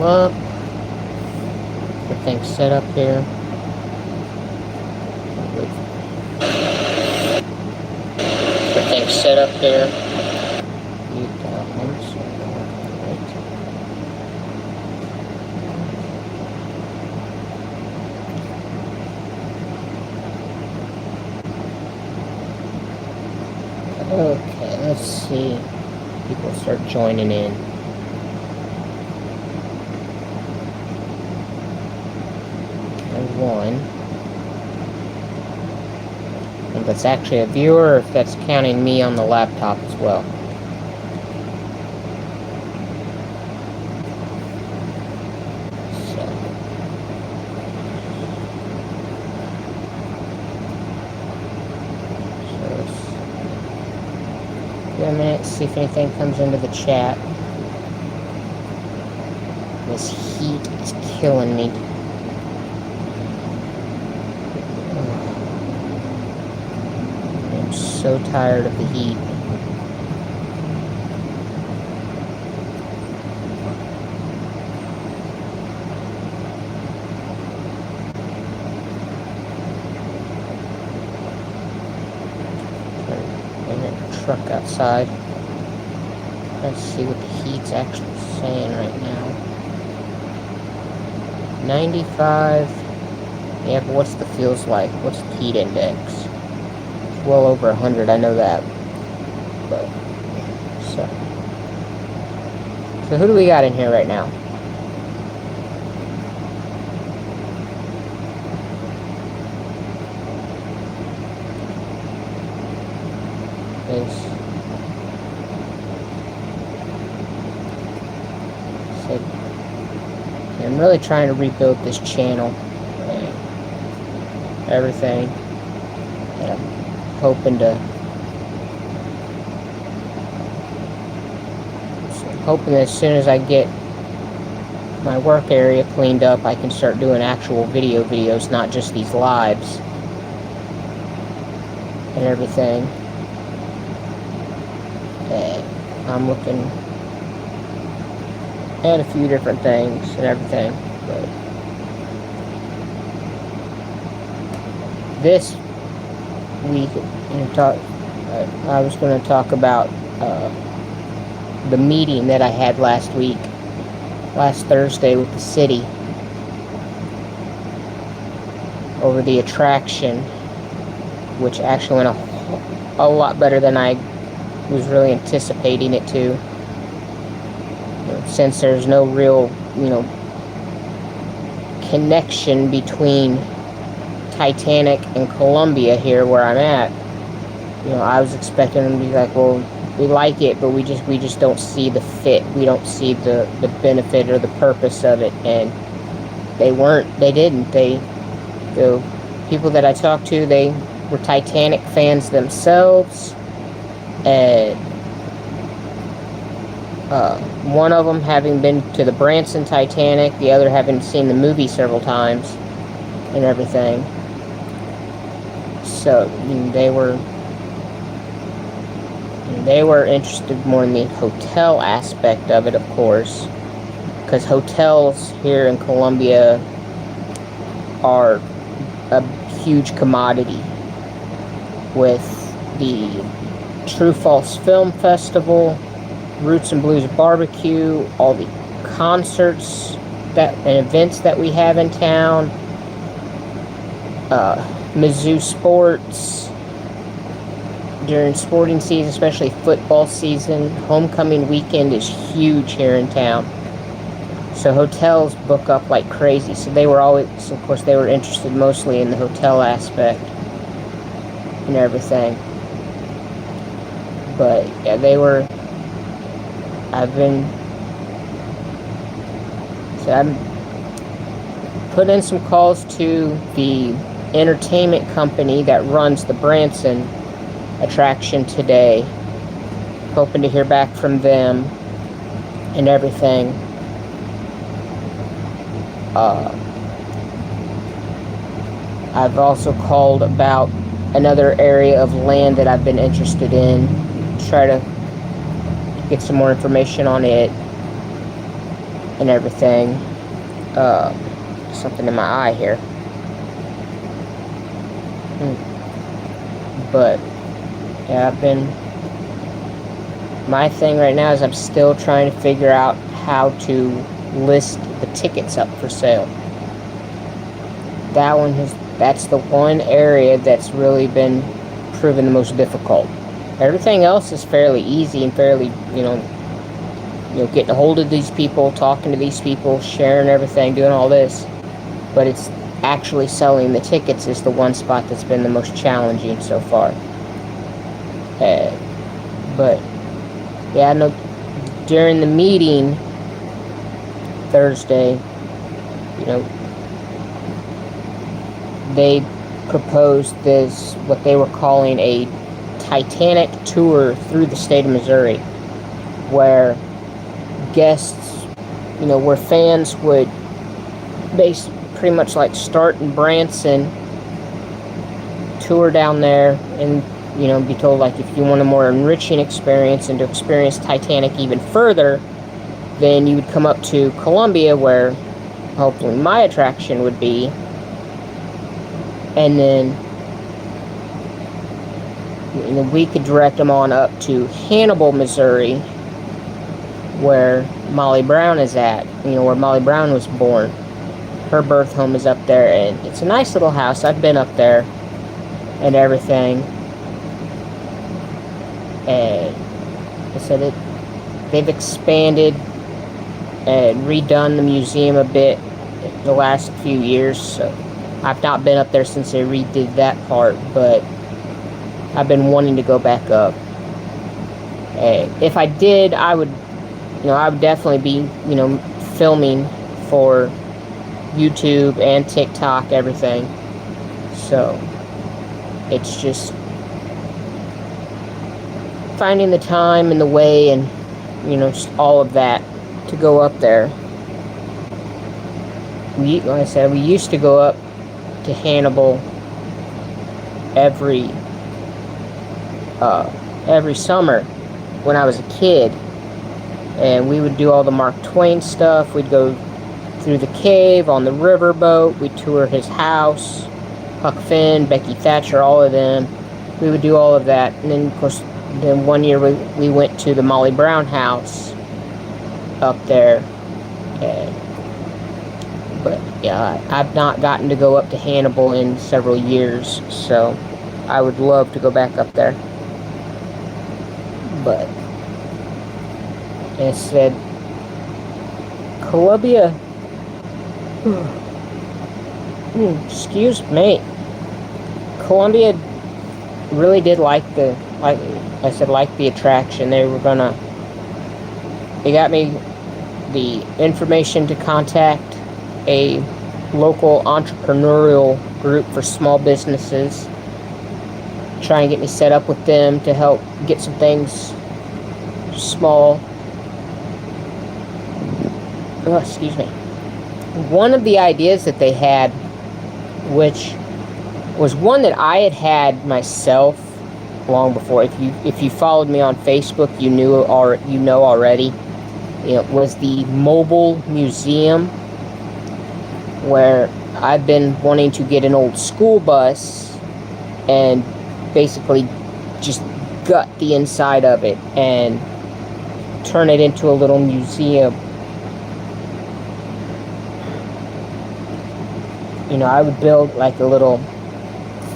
up. Everything's set up here. Everything's set up here. Okay, let's see. People start joining in. And one. And that's actually a viewer, if that's counting me on the laptop as well. A minute, see if anything comes into the chat. This heat is killing me. I'm so tired of the heat. Truck outside. Let's see what the heat's actually saying right now. 95. Yeah, but what's the feels like? What's the heat index? Well over 100, I know that. But so who do we got in here right now? I'm really trying to rebuild this channel and everything, and I'm hoping that as soon as I get my work area cleaned up, I can start doing actual videos, not just these lives and everything. And I'm looking at a few different things and everything, but this week I was going to talk about the meeting that I had last Thursday with the city over the attraction, which actually went a lot better than I was really anticipating it to. Since there's no real, connection between Titanic and Columbia here where I'm at, I was expecting them to be like, well, we like it, but we just don't see the fit. We don't see the benefit or the purpose of it. And they didn't. The people that I talked to, they were Titanic fans themselves. And one of them having been to the Branson Titanic, the other having seen the movie several times and everything. So they were interested more in the hotel aspect of it, of course, because hotels here in Columbia are a huge commodity with the True False Film Festival, Roots and Blues Barbecue, all the concerts and events that we have in town, Mizzou sports during sporting season, especially football season. Homecoming weekend is huge here in town, so hotels book up like crazy. So they were interested mostly in the hotel aspect and everything. But yeah, I'm put in some calls to the entertainment company that runs the Branson attraction today, hoping to hear back from them and everything. I've also called about another area of land that I've been interested in, try to get some more information on it and everything. Something in my eye here. But yeah, my thing right now is I'm still trying to figure out how to list the tickets up for sale. That's the one area that's really been proven the most difficult. Everything else is fairly easy and fairly, getting a hold of these people, talking to these people, sharing everything, doing all this. But it's actually selling the tickets is the one spot that's been the most challenging so far. But yeah, no. During the meeting Thursday, they proposed this, what they were calling a Titanic tour through the state of Missouri, where guests, where fans would pretty much like start in Branson, tour down there, and be told, like, if you want a more enriching experience and to experience Titanic even further, then you would come up to Columbia, where hopefully my attraction would be, and then we could direct them on up to Hannibal, Missouri, where Molly Brown is at, where Molly Brown was born. Her birth home is up there, and it's a nice little house. I've been up there and everything. And I said they've expanded and redone the museum a bit the last few years. So I've not been up there since they redid that part, but I've been wanting to go back up. And if I did, I would definitely be, filming for YouTube and TikTok, everything. So it's just finding the time and the way and, just all of that to go up there. Like I said, we used to go up to Hannibal every summer when I was a kid, and we would do all the Mark Twain stuff. We'd go through the cave on the riverboat. We'd tour his house, Huck Finn, Becky Thatcher, all of them. We would do all of that, and then of course, one year we went to the Molly Brown house up there. But yeah, I've not gotten to go up to Hannibal in several years, so I would love to go back up there. But as I said, Columbia, excuse me, Columbia really did like the attraction. They got me the information to contact a local entrepreneurial group for small businesses, try and get me set up with them to help get some things small. Oh, excuse me. One of the ideas that they had, which was one that I had myself long before. If you followed me on Facebook, you know already. Was the mobile museum, where I've been wanting to get an old school bus and basically just gut the inside of it and turn it into a little museum. I would build like a little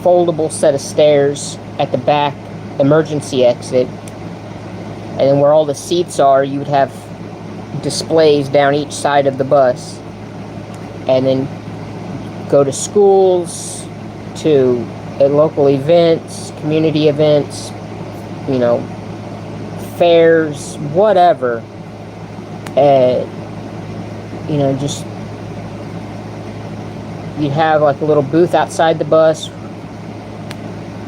foldable set of stairs at the back emergency exit, and then where all the seats are, you would have displays down each side of the bus, and then go to schools, to local events, community events, fairs, whatever, just you have like a little booth outside the bus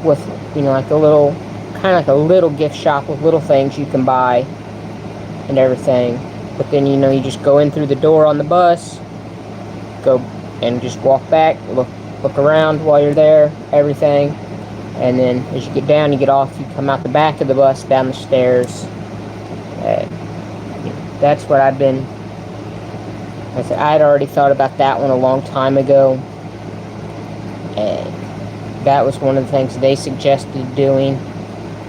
with, like a little, kind of like a little gift shop with little things you can buy and everything. But then, you just go in through the door on the bus, go and just walk back, look around while you're there, everything. And then as you get down, you get off, you come out the back of the bus, down the stairs. That's what I've been I said I had already thought about that one a long time ago, and that was one of the things they suggested doing.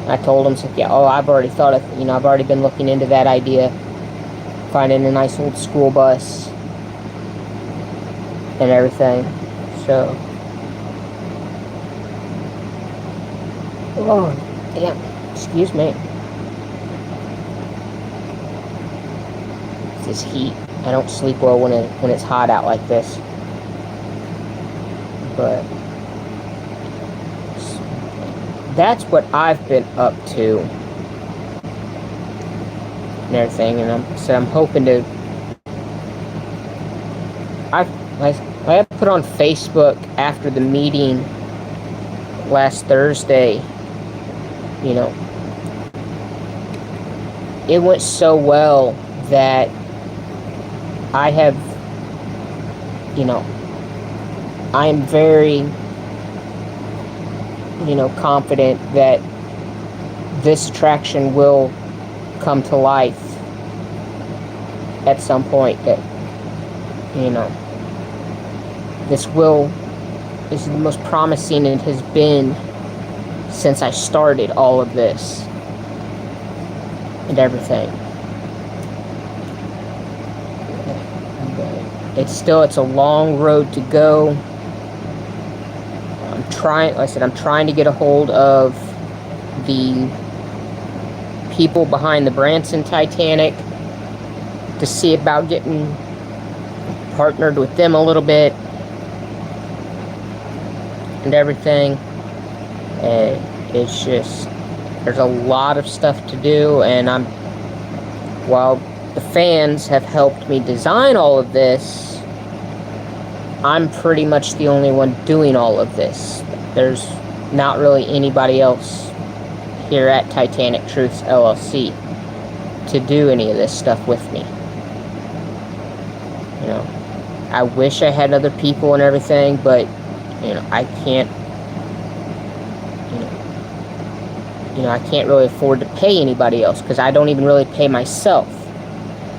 I told them, yeah, oh, I've already thought of, I've already been looking into that idea, finding a nice old school bus and everything. So, oh, damn, excuse me. It's this heat. I don't sleep well when it's hot out like this. But that's what I've been up to and everything, and I'm hoping to. I put on Facebook after the meeting last Thursday. It went so well that I have, I am very, confident that this attraction will come to life at some point. That, this is the most promising it has been since I started all of this and everything. It's a long road to go. I'm trying to get a hold of the people behind the Branson Titanic to see about getting partnered with them a little bit and everything. And it's just, there's a lot of stuff to do, and while the fans have helped me design all of this, I'm pretty much the only one doing all of this. There's not really anybody else here at Titanic Truths LLC to do any of this stuff with me. I wish I had other people and everything, but I can't. I can't really afford to pay anybody else, because I don't even really pay myself.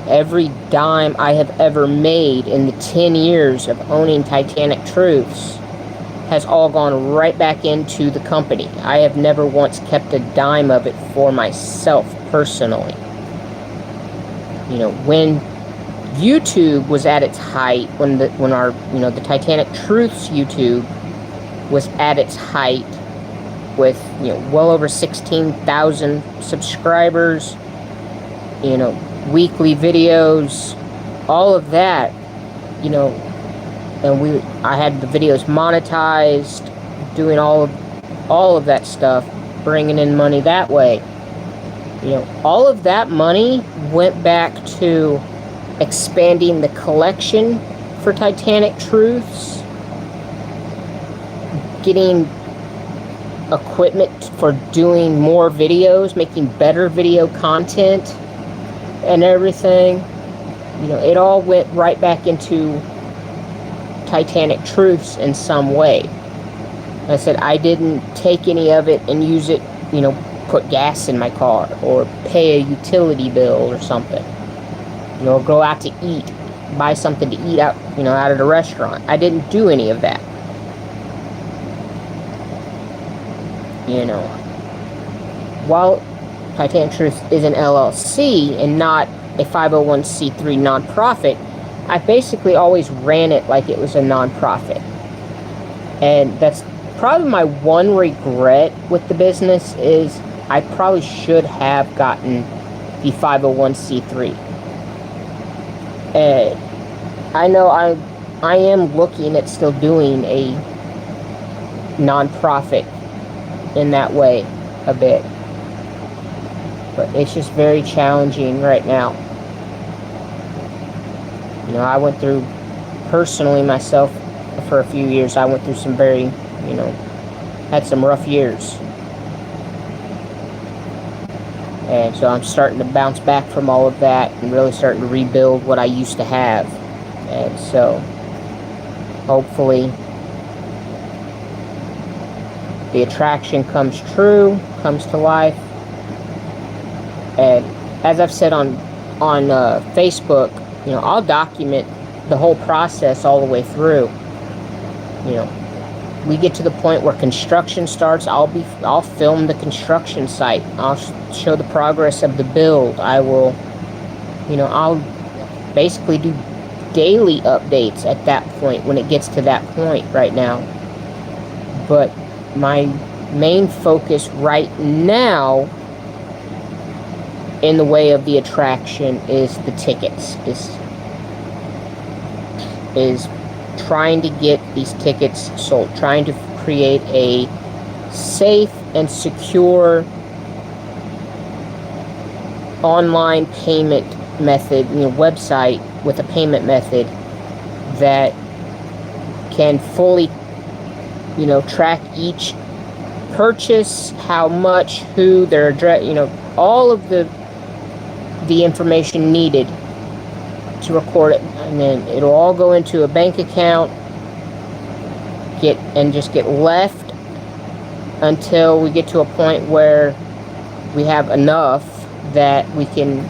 Every dime I have ever made in the 10 years of owning Titanic Truths has all gone right back into the company. I have never once kept a dime of it for myself personally. When YouTube was at its height, when the Titanic Truths YouTube was at its height, with well over 16,000 subscribers, weekly videos, all of that, and I had the videos monetized, doing all of that stuff, bringing in money that way. All of that money went back to expanding the collection for Titanic Truths, getting equipment for doing more videos, making better video content and everything. It all went right back into Titanic Truths in some way. I said I didn't take any of it and use it, put gas in my car or pay a utility bill or something. Go out to eat, buy something to eat out, out at a restaurant. I didn't do any of that. While Titanic Truth is an LLC and not a 501c3 nonprofit, I basically always ran it like it was a nonprofit. And that's probably my one regret with the business, is I probably should have gotten the 501c3. And I know I am looking at still doing a nonprofit in that way a bit, but it's just very challenging right now. I went through, personally myself, for a few years, I went through some very, had some rough years, and so I'm starting to bounce back from all of that and really starting to rebuild what I used to have. And so hopefully the attraction comes to life. And as I've said on Facebook, I'll document the whole process all the way through. You know, we get to the point where construction starts. I'll film the construction site. I'll show the progress of the build. I'll basically do daily updates at that point, when it gets to that point right now. But my main focus right now in the way of the attraction is the tickets, is trying to get these tickets sold, trying to create a safe and secure online payment method, website with a payment method that can fully, track each purchase, how much, who, their address, all of the information needed to record it, and then it'll all go into a bank account, just get left until we get to a point where we have enough that we can,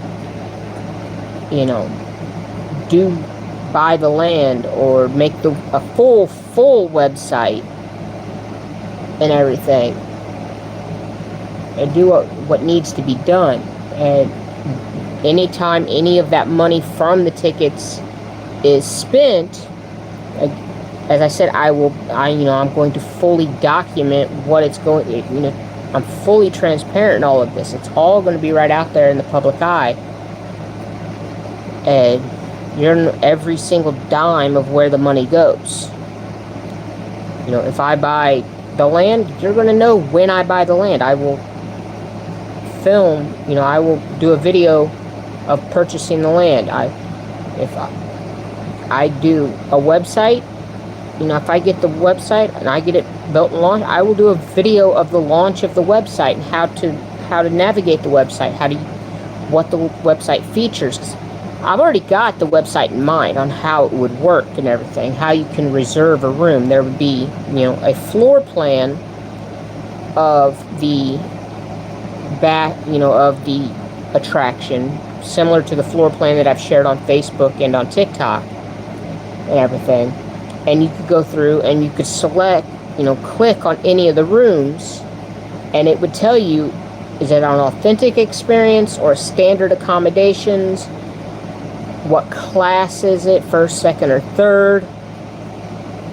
buy the land or make a full website and everything, and do what needs to be done. And anytime any of that money from the tickets is spent, as I said, I'm going to fully document what it's going. I'm fully transparent in all of this. It's all going to be right out there in the public eye, and you're in every single dime of where the money goes. If I buy the land, you're going to know when I buy the land. I will film, I will do a video of purchasing the land. If I do a website, if I get the website and I get it built and launched, I will do a video of the launch of the website and how to navigate the website, what the website features. 'Cause I've already got the website in mind on how it would work and everything, how you can reserve a room. There would be, a floor plan of the back, of the attraction, similar to the floor plan that I've shared on Facebook and on TikTok and everything. And you could go through and you could select, click on any of the rooms, and it would tell you, is it an authentic experience or standard accommodations? What class is it, first, second, or third?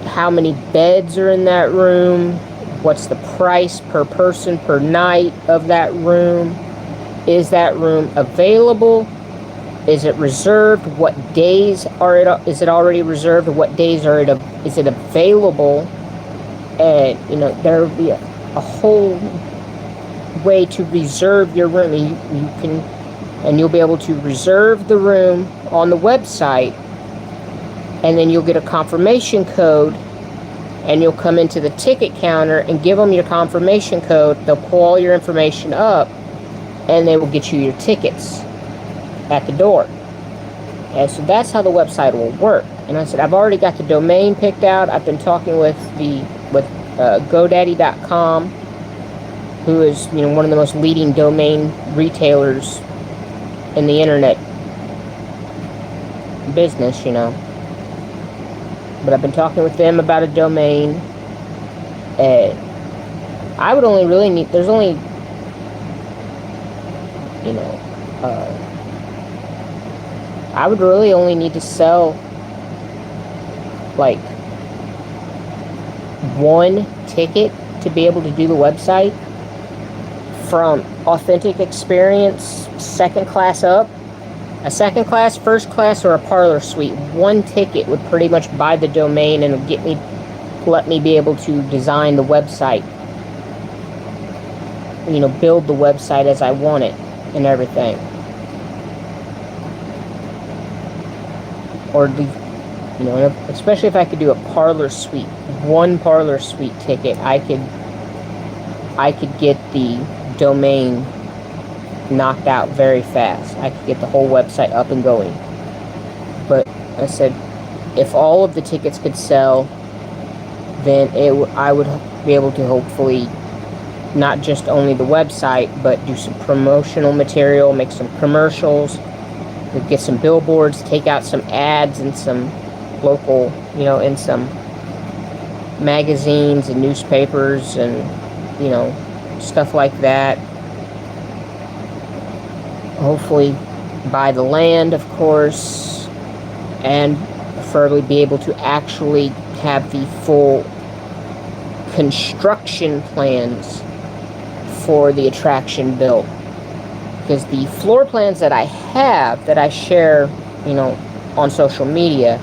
How many beds are in that room? What's the price per person per night of that room? Is that room available? Is it reserved? What days is it already reserved? What days is it available? And there will be a whole way to reserve your room. And you'll be able to reserve the room on the website, and then you'll get a confirmation code, and you'll come into the ticket counter and give them your confirmation code. They'll pull all your information up, and they will get you your tickets at the door. And so that's how the website will work. And I said, I've already got the domain picked out. I've been talking with GoDaddy.com, who is one of the most leading domain retailers in the internet business, But I've been talking with them about a domain, and I would only really need, there's only, I would really only need to sell like one ticket to be able to do the website, from authentic experience, second class up. A second class, first class, or a parlor suite. One ticket would pretty much buy the domain and let me be able to design the website. Build the website as I want it and everything. Or especially if I could do a parlor suite, one parlor suite ticket, I could get the domain knocked out very fast. I could get the whole website up and going. But I said, if all of the tickets could sell, then I would be able to hopefully not just only the website, but do some promotional material, make some commercials, get some billboards, take out some ads and some local, in some magazines and newspapers and, stuff like that. Hopefully buy the land, of course, and preferably be able to actually have the full construction plans for the attraction built. Because the floor plans that I have, that I share, on social media,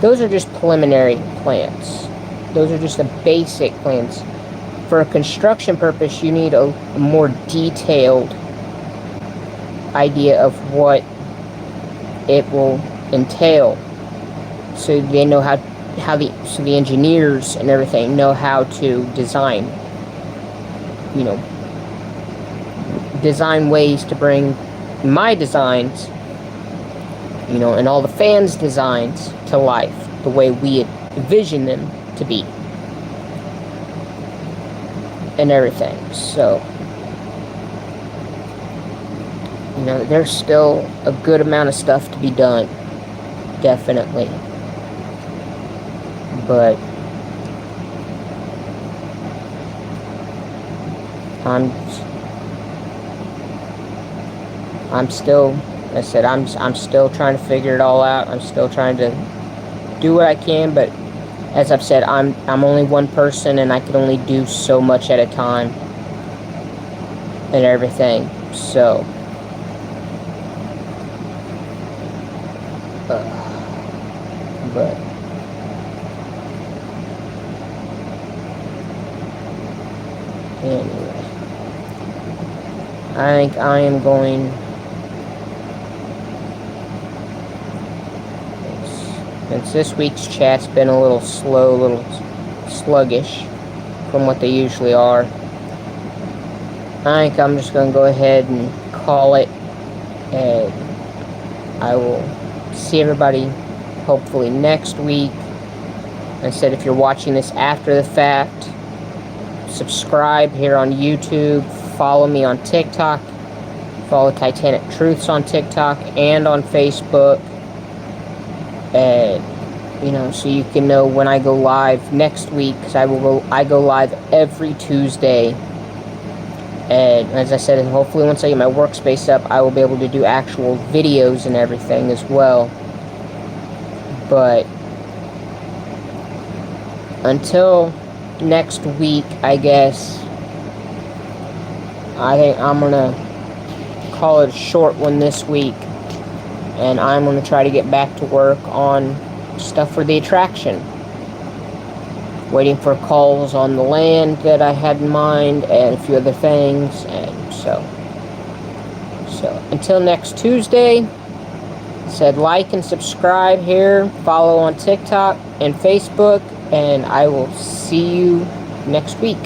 those are just preliminary plans. Those are just the basic plans. For a construction purpose, you need a more detailed idea of what it will entail, so they know so the engineers and everything know how to design ways to bring my designs, and all the fans' designs to life the way we envision them to be and everything. So there's still a good amount of stuff to be done, definitely. But I'm still, like I said, I'm still trying to figure it all out. I'm still trying to do what I can, but as I've said, I'm only one person, and I can only do so much at a time and everything. So but anyway, I think I am going, since this week's chat's been a little slow, a little sluggish from what they usually are, I think I'm just going to go ahead and call it, and I will see everybody hopefully next week. I said, if you're watching this after the fact, subscribe here on YouTube, follow me on TikTok, follow Titanic Truths on TikTok and on Facebook, and so you can know when I go live next week, because I go live every Tuesday. And as I said, hopefully once I get my workspace up, I will be able to do actual videos and everything as well. But until next week, I guess, I think I'm going to call it a short one this week. And I'm going to try to get back to work on stuff for the attraction. Waiting for calls on the land that I had in mind, and a few other things. And so until next Tuesday, said like and subscribe here, follow on TikTok and Facebook, and I will see you next week.